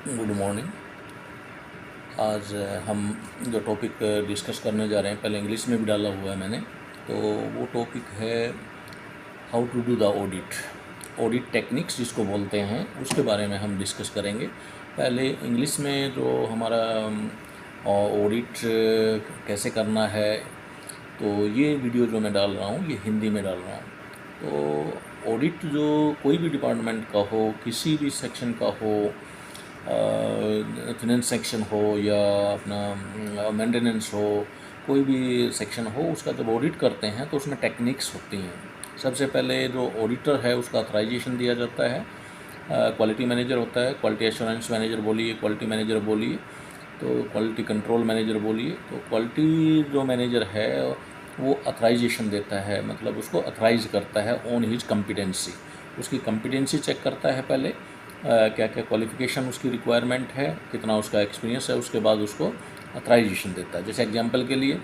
Good morning. आज हम जो टॉपिक डिस्कस करने जा रहे हैं, पहले इंग्लिश में भी डाला हुआ है मैंने, तो वो टॉपिक है how to do the audit techniques जिसको बोलते हैं, उसके बारे में हम डिस्कस करेंगे। पहले इंग्लिश में जो हमारा ऑडिट कैसे करना है, तो ये वीडियो जो मैं डाल रहा हूँ ये हिंदी में डाल रहा हूँ। तो ऑडिट जो कोई भी डिपार्टमेंट का हो, किसी भी सेक्शन का हो, फाइनेंस सेक्शन हो या अपना मेंटेनेंस हो, कोई भी सेक्शन हो, उसका जब ऑडिट करते हैं तो उसमें टेक्निक्स होती हैं। सबसे पहले जो ऑडिटर है उसका ऑथराइजेशन दिया जाता है। क्वालिटी मैनेजर होता है, क्वालिटी एश्योरेंस मैनेजर बोलिए, क्वालिटी मैनेजर बोलिए, तो क्वालिटी कंट्रोल मैनेजर बोलिए। तो क्वालिटी जो मैनेजर है वो ऑथराइजेशन देता है, मतलब उसको ऑथराइज करता है ऑन हिज कॉम्पिटेंसी। उसकी कॉम्पिटेंसी चेक करता है पहले, क्या क्या क्वालिफ़िकेशन उसकी रिक्वायरमेंट है, कितना उसका एक्सपीरियंस है, उसके बाद उसको ऑथराइजेशन देता है। जैसे एग्जांपल के लिए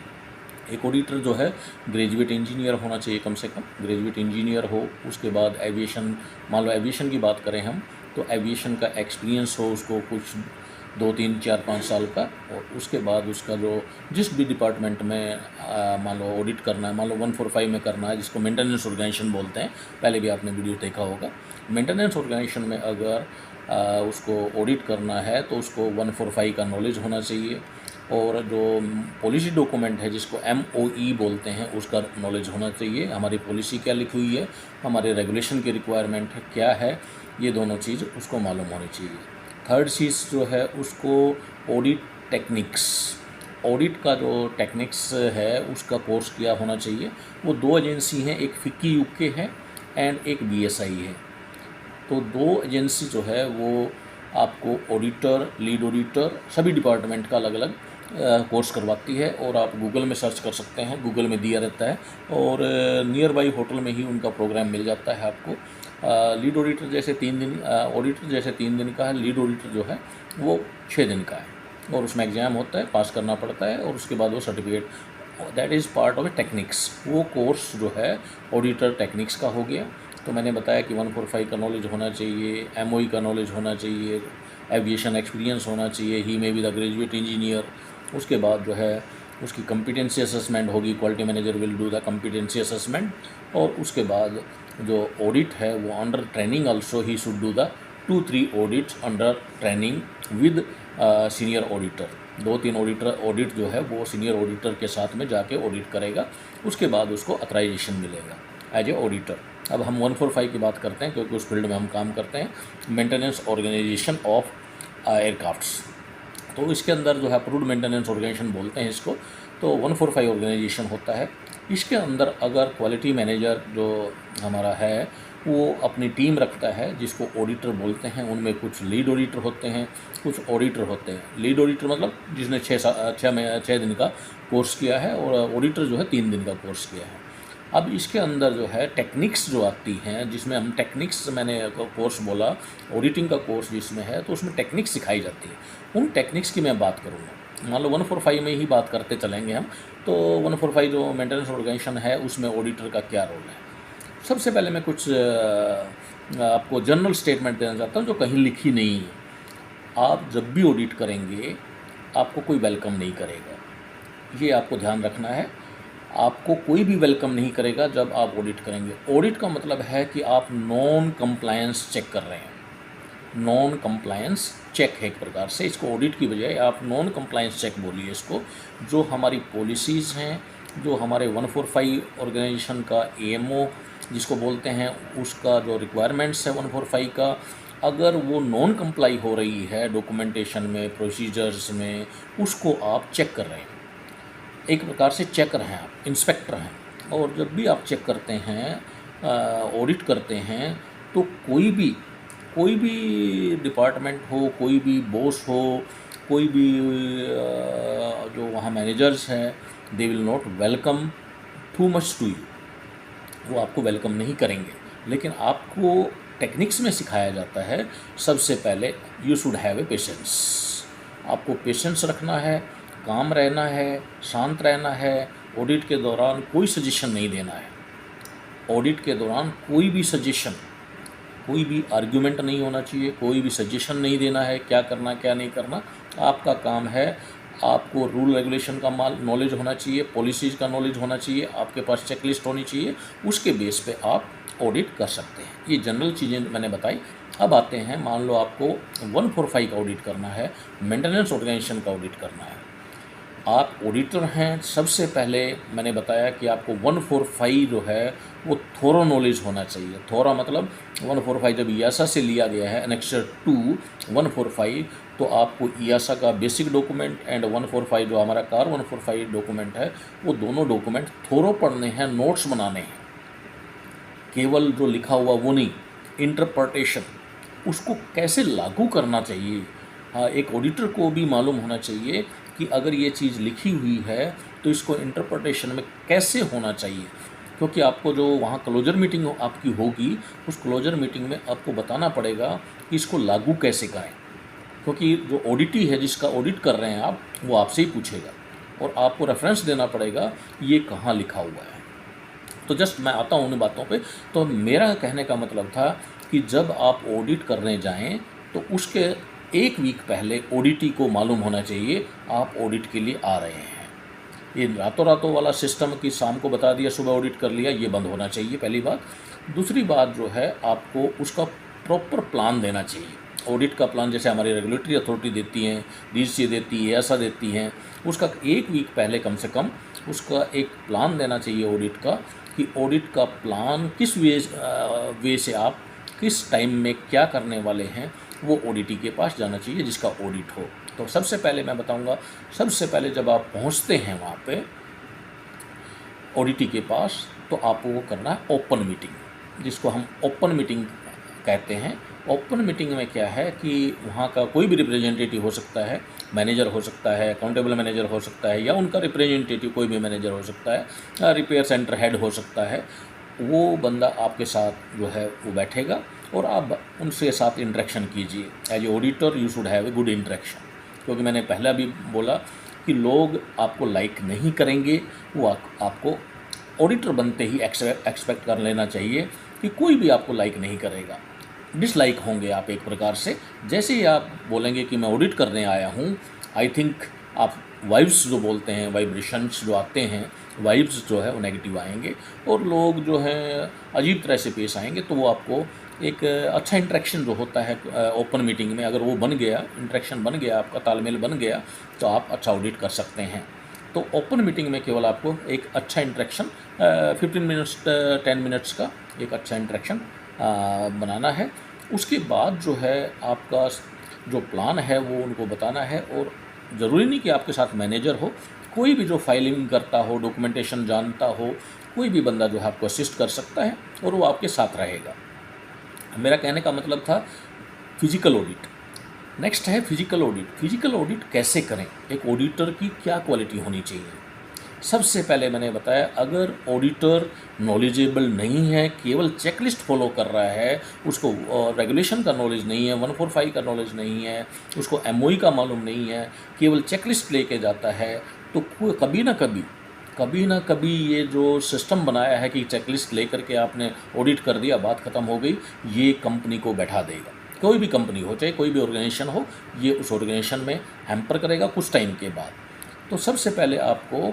एक ऑडिटर जो है ग्रेजुएट इंजीनियर होना चाहिए, कम से कम ग्रेजुएट इंजीनियर हो। उसके बाद एविएशन, मान लो एविएशन की बात करें हम, तो एविएशन का एक्सपीरियंस हो उसको कुछ 2 3 4 5 साल का। और उसके बाद उसका जो जिस भी डिपार्टमेंट में मान लो ऑडिट करना है, मान लो 145 में करना है, जिसको मेंटेनेंस ऑर्गेनाइजेशन बोलते हैं, पहले भी आपने वीडियो देखा होगा। मेंटेनेंस ऑर्गेनाइजेशन में अगर उसको ऑडिट करना है तो उसको 145 का नॉलेज होना चाहिए। और जो पॉलिसी डॉक्यूमेंट है जिसको MOE बोलते हैं, उसका नॉलेज होना चाहिए। हमारी पॉलिसी क्या लिखी हुई है, हमारे रेगुलेशन की रिक्वायरमेंट है क्या है, ये दोनों चीज़ उसको मालूम होनी चाहिए। थर्ड चीज़ जो है उसको ऑडिट टेक्निक्स, ऑडिट का जो टेक्निक्स है उसका कोर्स किया होना चाहिए। वो 2 एजेंसी हैं, एक FICCI UK है एंड एक BSI है। तो 2 एजेंसी जो है वो आपको ऑडिटर, लीड ऑडिटर, सभी डिपार्टमेंट का अलग अलग कोर्स करवाती है। और आप गूगल में सर्च कर सकते हैं, गूगल में दिया रहता है, और नियर बाई होटल में ही उनका प्रोग्राम मिल जाता है आपको। लीड ऑडिटर जैसे 3 दिन, ऑडिटर जैसे 3 दिन का है, लीड ऑडिटर जो है वो 6 दिन का है। और उसमें एग्ज़ाम होता है, पास करना पड़ता है, और उसके बाद वो certificate, that is part of A techniques. वो कोर्स जो है ऑडिटर टेक्निक्स का हो गया। तो मैंने बताया कि 145 का नॉलेज होना चाहिए, MOE का नॉलेज होना चाहिए, एविएशन एक्सपीरियंस होना चाहिए, he may be the graduate engineer. उसके बाद जो है उसकी कॉम्पिटेंसी असेसमेंट होगी, quality manager will do the competency assessment. और उसके बाद जो ऑडिट है वो under training also he should do the 2 3 audits under training with senior auditor. 2 3 audit जो है वो सीनियर ऑडिटर के साथ में जाके ऑडिट करेगा। उसके बाद उसको ऑथराइजेशन मिलेगा एज ए ऑडिटर। अब हम 145 की बात करते हैं क्योंकि उस फील्ड में हम काम करते हैं, मेंटेनेंस ऑर्गेनाइजेशन ऑफ एयरक्राफ्ट्स। तो इसके अंदर जो है अप्रूव्ड मेंटेनेंस ऑर्गेनाइजेशन बोलते हैं इसको। तो 145 ऑर्गेनाइजेशन होता है। इसके अंदर अगर क्वालिटी मैनेजर जो हमारा है वो अपनी टीम रखता है जिसको ऑडिटर बोलते हैं। उनमें कुछ लीड ऑडिटर होते हैं, कुछ ऑडिटर होते हैं। लीड ऑडिटर मतलब जिसने 6 दिन का कोर्स किया है, और ऑडिटर जो है 3 दिन का कोर्स किया है। अब इसके अंदर जो है टेक्निक्स जो आती हैं, जिसमें हम टेक्निक्स, मैंने कोर्स बोला ऑडिटिंग का कोर्स जिसमें है, तो उसमें टेक्निक्स सिखाई जाती है। उन टेक्निक्स की मैं बात करूँगा। मान लो 145 में ही बात करते चलेंगे हम, तो 145 जो मेंटेनेंस ऑर्गेनाइजेशन है उसमें ऑडिटर का क्या रोल है। सबसे पहले मैं कुछ आपको जनरल स्टेटमेंट देना चाहता हूँ जो कहीं लिखी नहीं है। आप जब भी ऑडिट करेंगे आपको कोई वेलकम नहीं करेगा, ये आपको ध्यान रखना है। आपको कोई भी वेलकम नहीं करेगा जब आप ऑडिट करेंगे। ऑडिट का मतलब है कि आप नॉन कंप्लायंस चेक कर रहे हैं। नॉन कंप्लायंस चेक है एक प्रकार से, इसको ऑडिट की बजाय आप नॉन कंप्लायंस चेक बोलिए इसको। जो हमारी पॉलिसीज़ हैं, जो हमारे 145 ऑर्गेनाइजेशन का AMO जिसको बोलते हैं, उसका जो रिक्वायरमेंट्स है 145 का, अगर वो नॉन कंप्लाई हो रही है डॉक्यूमेंटेशन में, प्रोसीजर्स में, उसको आप चेक कर रहे हैं। एक प्रकार से चेकर हैं आप, इंस्पेक्टर हैं। और जब भी आप चेक करते हैं, ऑडिट करते हैं, तो कोई भी डिपार्टमेंट हो, कोई भी बॉस हो, कोई भी जो वहाँ मैनेजर्स हैं, they will not welcome too much to you. वो आपको वेलकम नहीं करेंगे। लेकिन आपको टेक्निक्स में सिखाया जाता है सबसे पहले you should have A patience. आपको पेशेंस रखना है, काम रहना है, शांत रहना है। ऑडिट के दौरान कोई सजेशन नहीं देना है। ऑडिट के दौरान कोई भी सजेशन कोई भी आर्ग्यूमेंट नहीं होना चाहिए, कोई भी सजेशन नहीं देना है क्या करना क्या नहीं करना। आपका काम है, आपको रूल रेगुलेशन का नॉलेज होना चाहिए, पॉलिसीज़ का नॉलेज होना चाहिए, आपके पास चेकलिस्ट होनी चाहिए, उसके बेस पे आप ऑडिट कर सकते हैं। ये जनरल चीज़ें मैंने बताई। अब आते हैं, मान लो आपको 145 का ऑडिट करना है, मेंटेनेंस ऑर्गेनाइजेशन का ऑडिट करना है। आप ऑडिटर हैं, सबसे पहले मैंने बताया कि आपको 145 जो है वो थोरो नॉलेज होना चाहिए। थोरा मतलब 145 जब ईयासा से लिया गया है एनेक्सर 2 145, तो आपको ईयासा का बेसिक डॉक्यूमेंट एंड 145 जो हमारा कार 145 डॉक्यूमेंट है, वो दोनों डॉक्यूमेंट थोरो पढ़ने हैं, नोट्स बनाने हैं। केवल जो लिखा हुआ वो नहीं, इंटरप्रिटेशन उसको कैसे लागू करना चाहिए। हाँ, एक ऑडिटर को भी मालूम होना चाहिए कि अगर ये चीज़ लिखी हुई है तो इसको इंटरप्रिटेशन में कैसे होना चाहिए, क्योंकि आपको जो वहाँ क्लोजर मीटिंग आपकी होगी, उस क्लोजर मीटिंग में आपको बताना पड़ेगा कि इसको लागू कैसे करें, क्योंकि जो ऑडिटी है जिसका ऑडिट कर रहे हैं आप, वो आपसे ही पूछेगा और आपको रेफरेंस देना पड़ेगा ये कहाँ लिखा हुआ है। तो जस्ट मैं आता हूँ उन बातों पे। तो मेरा कहने का मतलब था कि जब आप ऑडिट करने जाएं तो उसके एक वीक पहले ऑडिटी को मालूम होना चाहिए आप ऑडिट के लिए आ रहे हैं। ये रातों रातों वाला सिस्टम कि शाम को बता दिया सुबह ऑडिट कर लिया, ये बंद होना चाहिए, पहली बात। दूसरी बात जो है, आपको उसका प्रॉपर प्लान देना चाहिए। ऑडिट का प्लान जैसे हमारी रेगुलेटरी अथॉरिटी देती हैं, डीजीसी देती है, ऐसा देती हैं, उसका एक वीक पहले कम से कम उसका एक प्लान देना चाहिए ऑडिट का, कि ऑडिट का प्लान किस वे से आप किस टाइम में क्या करने वाले हैं, वो ऑडिटी के पास जाना चाहिए जिसका ऑडिट हो। तो सबसे पहले मैं बताऊंगा, सबसे पहले जब आप पहुंचते हैं वहाँ पे ऑडिटी के पास, तो आपको वो करना है ओपन मीटिंग, जिसको हम ओपन मीटिंग कहते हैं। ओपन मीटिंग में क्या है कि वहाँ का कोई भी रिप्रेजेंटेटिव हो सकता है, मैनेजर हो सकता है, अकाउंटेबल मैनेजर हो सकता है, या उनका रिप्रेजेंटेटिव कोई भी मैनेजर हो सकता है, रिपेयर सेंटर हेड हो सकता है। वो बंदा आपके साथ जो है वो बैठेगा और आप उनसे साथ इंटरेक्शन कीजिए। As a auditor you should have a good interaction, क्योंकि मैंने पहला भी बोला कि लोग आपको लाइक नहीं करेंगे, वो आपको ऑडिटर बनते ही एक्सपेक्ट कर लेना चाहिए कि कोई भी आपको लाइक नहीं करेगा, डिसलाइक होंगे आप एक प्रकार से। जैसे ही आप बोलेंगे कि मैं ऑडिट करने आया हूँ, आई थिंक आप वाइब्स जो बोलते हैं, वाइब्रेशंस जो आते हैं, वाइब्स जो है वो नेगेटिव आएंगे और लोग जो हैं अजीब तरह से पेश आएंगे। तो वो आपको एक अच्छा इंटरेक्शन जो होता है ओपन मीटिंग में, अगर वो बन गया, इंटरेक्शन बन गया, आपका तालमेल बन गया, तो आप अच्छा ऑडिट कर सकते हैं। तो ओपन मीटिंग में केवल आपको एक अच्छा इंटरेक्शन 15 मिनट्स 10 मिनट्स का एक अच्छा इंटरेक्शन बनाना है। उसके बाद जो है आपका जो प्लान है वो उनको बताना है, और ज़रूरी नहीं कि आपके साथ मैनेजर हो, कोई भी जो फाइलिंग करता हो, डॉक्यूमेंटेशन जानता हो, कोई भी बंदा जो है आपको असिस्ट कर सकता है और वो आपके साथ रहेगा। मेरा कहने का मतलब था फिजिकल ऑडिट। नेक्स्ट है फिजिकल ऑडिट। फिजिकल ऑडिट कैसे करें, एक ऑडिटर की क्या क्वालिटी होनी चाहिए। सबसे पहले मैंने बताया, अगर ऑडिटर नॉलेजेबल नहीं है, केवल चेकलिस्ट फॉलो कर रहा है, उसको रेगुलेशन का नॉलेज नहीं है, 145 का नॉलेज नहीं है, उसको एमओई का मालूम नहीं है, केवल चेकलिस्ट लेके जाता है, तो कभी ना कभी ये जो सिस्टम बनाया है कि चेकलिस्ट लेकर के आपने ऑडिट कर दिया, बात ख़त्म हो गई, ये कंपनी को बैठा देगा। कोई भी कंपनी हो, चाहे कोई भी ऑर्गेनाइजेशन हो, ये उस ऑर्गेनाइजेशन में हैम्पर करेगा कुछ टाइम के बाद। तो सबसे पहले आपको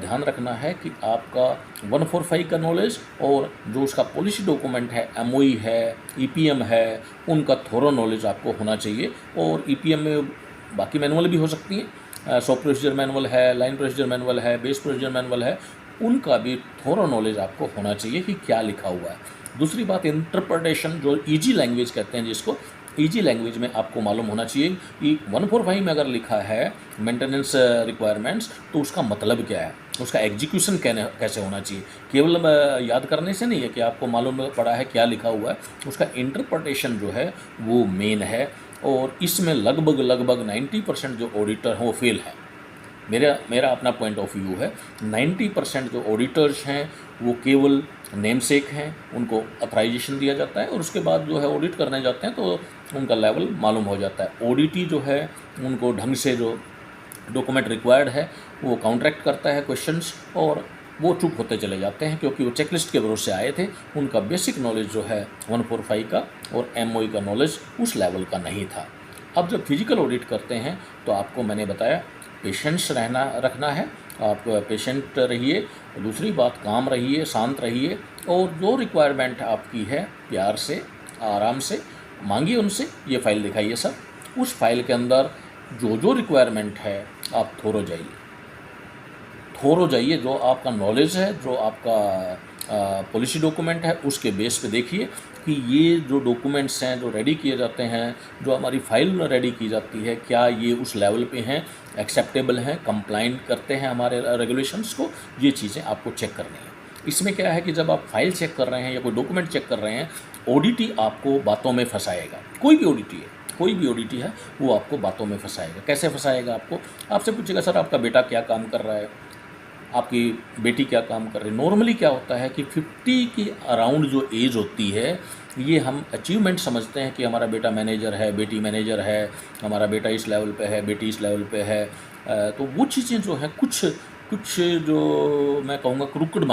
ध्यान रखना है कि आपका 145 का नॉलेज और जो उसका पॉलिसी डॉक्यूमेंट है, एमओई है, ईपीएम है, उनका थोरो नॉलेज आपको होना चाहिए। और ईपीएम में बाकी मैनुअल भी हो सकती हैं, सॉफ्ट प्रोसीजर मैनुअल है, लाइन प्रोसीजर मैनुअल है, बेस प्रोसीजर मैनुअल है, उनका भी थोरो नॉलेज आपको होना चाहिए कि क्या लिखा हुआ है। दूसरी बात, इंटरप्रिटेशन, जो ईजी लैंग्वेज कहते हैं जिसको, ईजी लैंग्वेज में आपको मालूम होना चाहिए कि 145 में अगर लिखा है मेंटेनेंस रिक्वायरमेंट्स, तो उसका मतलब क्या है, उसका एग्जीक्यूशन कैसे होना चाहिए। केवल याद करने से नहीं है कि आपको मालूम पड़ा है क्या लिखा हुआ है, उसका इंटरप्रिटेशन जो है वो मेन है। और इसमें लगभग 90% जो ऑडिटर हैं वो फेल है। मेरा अपना पॉइंट ऑफ व्यू है, 90% जो ऑडिटर्स हैं वो केवल नेम सेक हैं, उनको अथराइजेशन दिया जाता है और उसके बाद जो है ऑडिट करने जाते हैं तो उनका लेवल मालूम हो जाता है। ऑडिटी जो है उनको ढंग से जो डॉक्यूमेंट रिक्वायर्ड है वो कॉन्ट्रैक्ट करता है क्वेश्चंस, और वो चुप होते चले जाते हैं, क्योंकि वो चेकलिस्ट के भरोसे आए थे। उनका बेसिक नॉलेज जो है 145 का और एमओई का नॉलेज उस लेवल का नहीं था। अब जब फिजिकल ऑडिट करते हैं तो आपको मैंने बताया पेशेंस रखना है, आप पेशेंट रहिए। दूसरी बात, काम रहिए, शांत रहिए, और जो रिक्वायरमेंट आपकी है प्यार से आराम से मांगिए उनसे, ये फाइल दिखाइए सर। उस फाइल के अंदर जो जो रिक्वायरमेंट है आप थोरो जाइए, जो आपका नॉलेज है, जो आपका पॉलिसी डॉक्यूमेंट है, उसके बेस पे देखिए कि ये जो डॉक्यूमेंट्स हैं जो रेडी किए जाते हैं, जो हमारी फाइल रेडी की जाती है, क्या ये उस लेवल पे हैं, एक्सेप्टेबल हैं, कंप्लाइंट करते हैं हमारे रेगुलेशंस को। ये चीज़ें आपको चेक करनी है। इसमें क्या है कि जब आप फाइल चेक कर रहे हैं या कोई डॉक्यूमेंट चेक कर रहे हैं, ऑडिटी आपको बातों में फंसाएगा। कोई भी ऑडिटी है वो आपको बातों में फंसाएगा। कैसे फंसाएगा? आपसे पूछेगा सर आपका बेटा क्या काम कर रहा है, आपकी बेटी क्या काम कर रही है। नॉर्मली क्या होता है कि 50 की अराउंड जो एज होती है, ये हम अचीवमेंट समझते हैं कि हमारा बेटा मैनेजर है, बेटी मैनेजर है, हमारा बेटा इस लेवल पे है, बेटी इस लेवल पे है। तो वो चीज़ें जो हैं, कुछ जो मैं कहूँगा क्रुकड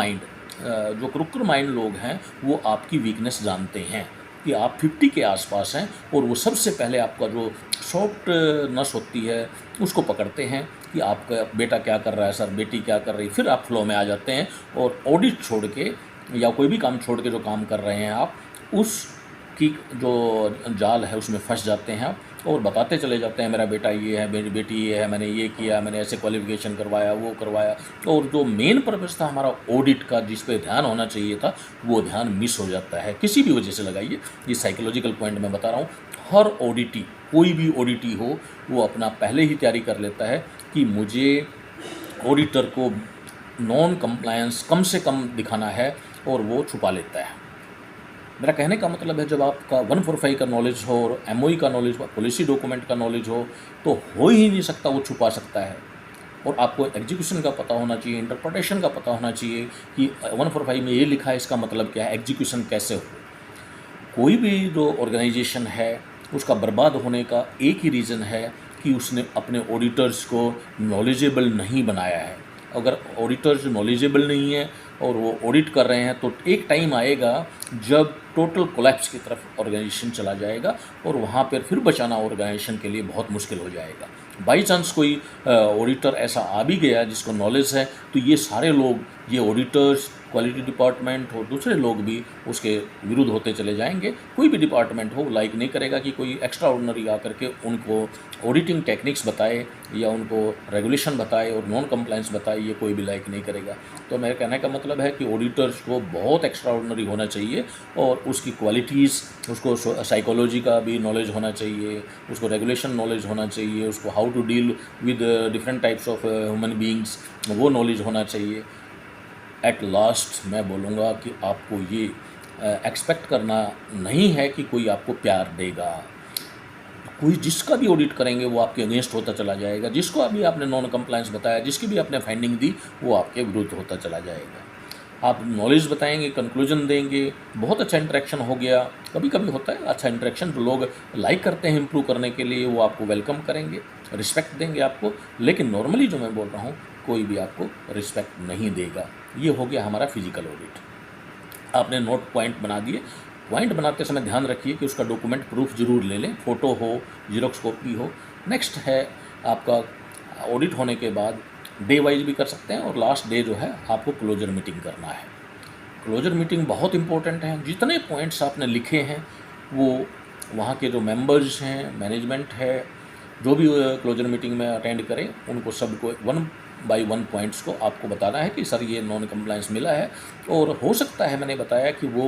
माइंड लोग हैं, वो आपकी वीकनेस जानते हैं कि आप 50 के आसपास हैं, और वो सबसे पहले आपका जो सॉफ्ट नस होती है उसको पकड़ते हैं कि आपका बेटा क्या कर रहा है सर, बेटी क्या कर रही है। फिर आप फ्लो में आ जाते हैं और ऑडिट छोड़ के या कोई भी काम छोड़ के जो काम कर रहे हैं आप, उसकी जो जाल है उसमें फंस जाते हैं आप, और बताते चले जाते हैं मेरा बेटा ये है, मेरी बेटी ये है, मैंने ये किया, मैंने ऐसे क्वालिफिकेशन करवाया, वो करवाया। और जो मेन पर्पस था हमारा ऑडिट का, जिस पे ध्यान होना चाहिए था, वो ध्यान मिस हो जाता है किसी भी वजह से। लगाइए, ये साइकोलॉजिकल पॉइंट मैं बता रहा हूँ। हर ऑडिटी, कोई भी ऑडिटी हो, वो अपना पहले ही तैयारी कर लेता है कि मुझे ऑडिटर को नॉन कंप्लायंस कम से कम दिखाना है, और वो छुपा लेता है। मेरा कहने का मतलब है, जब आपका 145 का नॉलेज हो और एमओई का नॉलेज हो, पॉलिसी डॉक्यूमेंट का नॉलेज हो ही नहीं सकता वो छुपा सकता है। और आपको एग्जीक्यूशन का पता होना चाहिए, इंटरप्रिटेशन का पता होना चाहिए कि 145 में ये लिखा है, इसका मतलब क्या है, एग्जीक्यूशन कैसे हो। कोई भी जो ऑर्गेनाइजेशन है, उसका बर्बाद होने का एक ही रीज़न है कि उसने अपने ऑडिटर्स को नॉलेजेबल नहीं बनाया है। अगर ऑडिटर्स नॉलेजेबल नहीं है और वो ऑडिट कर रहे हैं, तो एक टाइम आएगा जब टोटल कोलैप्स की तरफ ऑर्गेनाइजेशन चला जाएगा, और वहाँ पर फिर बचाना ऑर्गेनाइजेशन के लिए बहुत मुश्किल हो जाएगा। बाई चांस कोई ऑडिटर ऐसा आ भी गया जिसको नॉलेज है, तो ये सारे लोग, ये ऑडिटर्स, क्वालिटी डिपार्टमेंट और दूसरे लोग भी उसके विरुद्ध होते चले जाएंगे। कोई भी डिपार्टमेंट हो, लाइक नहीं करेगा कि कोई एक्स्ट्रा ऑर्डिनरी आकर के उनको ऑडिटिंग टेक्निक्स बताए या उनको रेगुलेशन बताए और नॉन कंप्लायंस बताए, ये कोई भी लाइक नहीं करेगा। तो मेरे कहने का मतलब है कि ऑडिटर्स को बहुत एक्स्ट्रा ऑर्डिनरी होना चाहिए, और उसकी क्वालिटीज़, उसको साइकोलॉजी का भी नॉलेज होना चाहिए, उसको रेगुलेशन नॉलेज होना चाहिए, उसको how to deal with different types of human beings, वो नॉलेज होना चाहिए। एट लास्ट मैं बोलूँगा कि आपको ये एक्सपेक्ट करना नहीं है कि कोई आपको प्यार देगा। कोई जिसका भी ऑडिट करेंगे वो आपके अगेंस्ट होता चला जाएगा, जिसको अभी आपने नॉन कंप्लायंस बताया, जिसकी भी आपने फाइंडिंग दी, वो आपके विरुद्ध होता चला जाएगा। आप नॉलेज बताएंगे, कंक्लूजन देंगे, बहुत अच्छा इंटरेक्शन हो गया। कभी कभी होता है अच्छा इंटरेक्शन, जो लोग लाइक करते हैं इंप्रूव करने के लिए, वो आपको वेलकम करेंगे, रिस्पेक्ट देंगे आपको। लेकिन नॉर्मली जो मैं बोल रहा हूँ, कोई भी आपको रिस्पेक्ट नहीं देगा। ये हो गया हमारा फिजिकल ऑडिट। आपने नोट पॉइंट बना दिए। पॉइंट बनाते समय ध्यान रखिए कि उसका डॉक्यूमेंट प्रूफ जरूर ले लें, फ़ोटो हो, जीरोक्स कॉपी हो। नेक्स्ट है आपका ऑडिट होने के बाद डे वाइज भी कर सकते हैं, और लास्ट डे जो है आपको क्लोजर मीटिंग करना है। क्लोजर मीटिंग बहुत इंपॉर्टेंट है। जितने पॉइंट्स आपने लिखे हैं, वो वहाँ के जो मेंबर्स हैं, मैनेजमेंट है, जो भी क्लोजर मीटिंग में अटेंड करें, उनको सबको 1 बाय 1 पॉइंट्स को आपको बताना है कि सर ये नॉन कंप्लायंस मिला है। और हो सकता है, मैंने बताया कि वो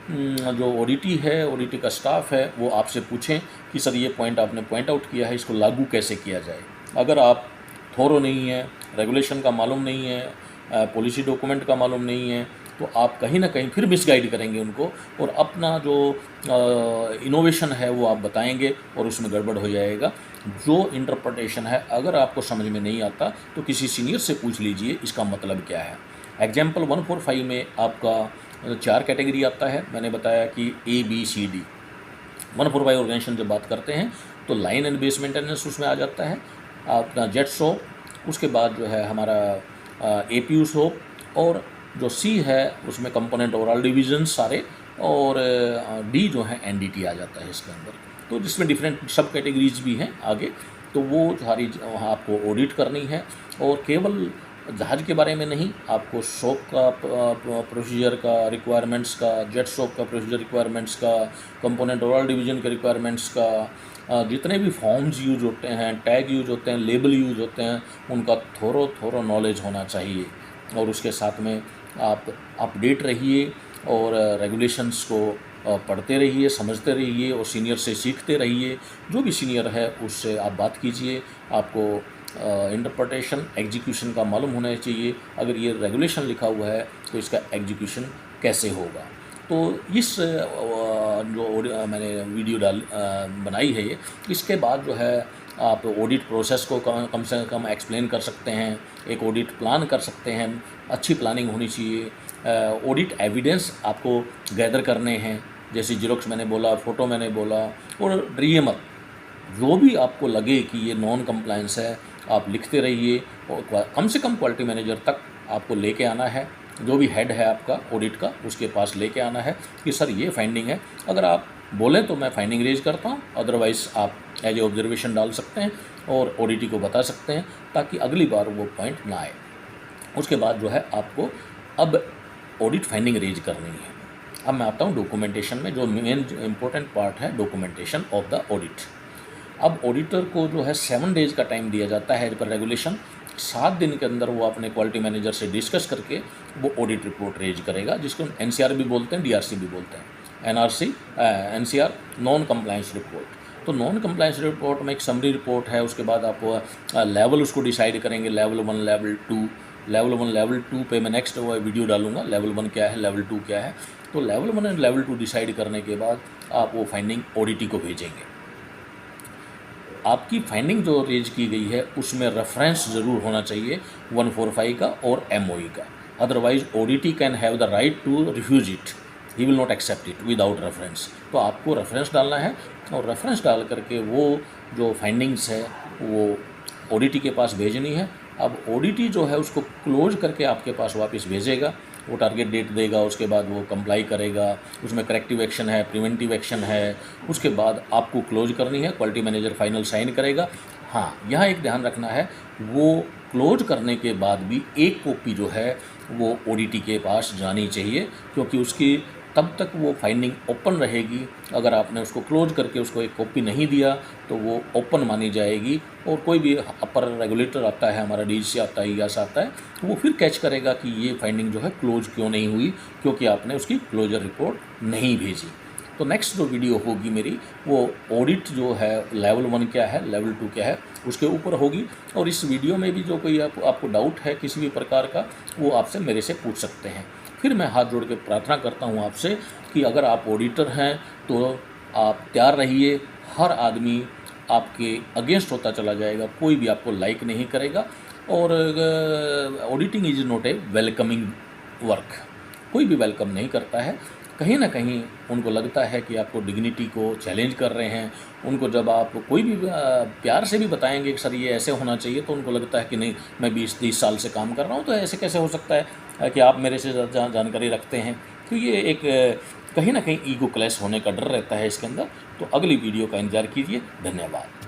जो ऑडिटी है, ऑडिटी का स्टाफ है, वो आपसे पूछें कि सर ये पॉइंट आपने पॉइंट आउट किया है, इसको लागू कैसे किया जाए। अगर आप थोरो नहीं है, रेगुलेशन का मालूम नहीं है, पॉलिसी डॉक्यूमेंट का मालूम नहीं है, तो आप कहीं ना कहीं फिर मिसगाइड करेंगे उनको, और अपना जो इनोवेशन है वो आप बताएंगे, और उसमें गड़बड़ हो जाएगा। जो इंटरप्रिटेशन है, अगर आपको समझ में नहीं आता तो किसी सीनियर से पूछ लीजिए इसका मतलब क्या है। एग्जाम्पल 145 में आपका 4 कैटेगरी आता है। मैंने बताया कि ABCD। 145 ऑर्गेनाइजेशन जब बात करते हैं तो लाइन एंड बेस मेंटेनेंस उसमें आ जाता है, अपना जेट शॉप, उसके बाद जो है हमारा APU शॉप, और जो सी है उसमें कंपोनेंट ओवरऑल डिवीजन सारे, और डी जो है एनडीटी आ जाता है इसके अंदर। तो जिसमें डिफरेंट सब कैटेगरीज भी हैं आगे, तो वो सारी आपको ऑडिट करनी है। और केवल जहाज़ के बारे में नहीं, आपको शॉप का प्रोसीजर का रिक्वायरमेंट्स का, जेट शॉप का प्रोसीजर रिक्वायरमेंट्स का, कंपोनेंट ओवरऑल डिवीजन के रिक्वायरमेंट्स का, जितने भी फॉर्म्स यूज होते हैं, टैग यूज होते हैं, लेबल यूज होते हैं, उनका थोड़ा नॉलेज होना चाहिए। और उसके साथ में आप अपडेट रहिए और रेगुलेशंस को पढ़ते रहिए, समझते रहिए और सीनियर से सीखते रहिए। जो भी सीनियर है उससे आप बात कीजिए। आपको इंटरप्रिटेशन एग्जीक्यूशन का मालूम होना चाहिए। अगर ये रेगुलेशन लिखा हुआ है तो इसका एग्जीक्यूशन कैसे होगा। तो इस जो मैंने वीडियो बनाई है ये, इसके बाद जो है आप ऑडिट प्रोसेस को कम से कम एक्सप्लेन कर सकते हैं, एक ऑडिट प्लान कर सकते हैं। अच्छी प्लानिंग होनी चाहिए। ऑडिट एविडेंस आपको गैदर करने हैं, जैसे जीरोक्स मैंने बोला, फ़ोटो मैंने बोला। और डरिए मत, जो भी आपको लगे कि ये नॉन कंप्लायंस है, आप लिखते रहिए और कम से कम क्वालिटी मैनेजर तक आपको लेके आना है। जो भी हेड है आपका ऑडिट का, उसके पास लेके आना है कि सर ये फाइंडिंग है। अगर आप बोलें तो मैं फाइंडिंग रेज करता हूँ, अदरवाइज़ आप एज ए ऑब्जर्वेशन डाल सकते हैं और ऑडिटी को बता सकते हैं, ताकि अगली बार वो पॉइंट ना आए। उसके बाद जो है आपको अब ऑडिट फाइंडिंग रेज करनी है। अब मैं आता हूँ डॉक्यूमेंटेशन में, जो मेन इंपॉर्टेंट पार्ट है डॉक्यूमेंटेशन ऑफ द ऑडिट। अब ऑडिटर को जो है 7 डेज़ का टाइम दिया जाता है एज पर रेगुलेशन। 7 दिन के अंदर वो अपने क्वालिटी मैनेजर से डिस्कस करके वो ऑडिट रिपोर्ट रेज करेगा, जिसको NCR भी बोलते हैं, DRC भी बोलते हैं। NCR non compliance report. तो नॉन कंप्लायंस रिपोर्ट में एक समरी रिपोर्ट है। उसके बाद आप लेवल उसको डिसाइड करेंगे, लेवल 1, लेवल 2। लेवल 1, लेवल 2 पे मैं नेक्स्ट वीडियो डालूंगा, लेवल 1 क्या है, लेवल 2 क्या है। तो लेवल 1 और लेवल 2 डिसाइड करने के बाद आप वो फाइंडिंग ऑडिटी को भेजेंगे। आपकी फाइंडिंग जो रेज की गई है उसमें रेफरेंस ज़रूर होना चाहिए 145 का और MOE का, otherwise auditee can have the right to refuse it, he will not accept it without reference. तो आपको रेफरेंस डालना है और रेफरेंस डाल करके वो जो फाइंडिंग्स है वो ऑडिटी के पास भेजनी है। अब ऑडिटी जो है उसको क्लोज करके आपके पास वापस भेजेगा, वो टारगेट डेट देगा, उसके बाद वो कंप्लाई करेगा, उसमें करेक्टिव एक्शन है, प्रिवेंटिव एक्शन है, उसके बाद आपको क्लोज करनी है, क्वालिटी मैनेजर फाइनल साइन करेगा। हाँ, यहाँ एक ध्यान रखना है, वो क्लोज करने के बाद भी एक कॉपी जो है वो ऑडिटी के पास जानी चाहिए, क्योंकि उसकी तब तक वो फाइंडिंग ओपन रहेगी। अगर आपने उसको क्लोज करके उसको एक कॉपी नहीं दिया तो वो ओपन मानी जाएगी, और कोई भी अपर रेगुलेटर आता है, हमारा DGC आता है, IAS आता है, तो वो फिर कैच करेगा कि ये फाइंडिंग जो है क्लोज क्यों नहीं हुई, क्योंकि आपने उसकी क्लोजर रिपोर्ट नहीं भेजी। तो नेक्स्ट जो वीडियो होगी मेरी, वो ऑडिट जो है लेवल 1 क्या है, लेवल 2 क्या है, उसके ऊपर होगी। और इस वीडियो में भी जो कोई आपको डाउट है किसी भी प्रकार का, वो आपसे मेरे से पूछ सकते हैं। फिर मैं हाथ जोड़ के प्रार्थना करता हूँ आपसे कि अगर आप ऑडिटर हैं तो आप तैयार रहिए। हर आदमी आपके अगेंस्ट होता चला जाएगा, कोई भी आपको लाइक नहीं करेगा। और auditing is not a welcoming work, कोई भी वेलकम नहीं करता है। कहीं ना कहीं उनको लगता है कि आपको डिग्निटी को चैलेंज कर रहे हैं। उनको जब आप कोई भी प्यार से भी बताएंगे कि सर ये ऐसे होना चाहिए, तो उनको लगता है कि नहीं, मैं 20-30 साल से काम कर रहा हूँ, तो ऐसे कैसे हो सकता है कि आप मेरे से जानकारी रखते हैं। तो ये एक कहीं ना कहीं ईगो क्लैश होने का डर रहता है इसके अंदर। तो अगली वीडियो का इंतजार कीजिए। धन्यवाद।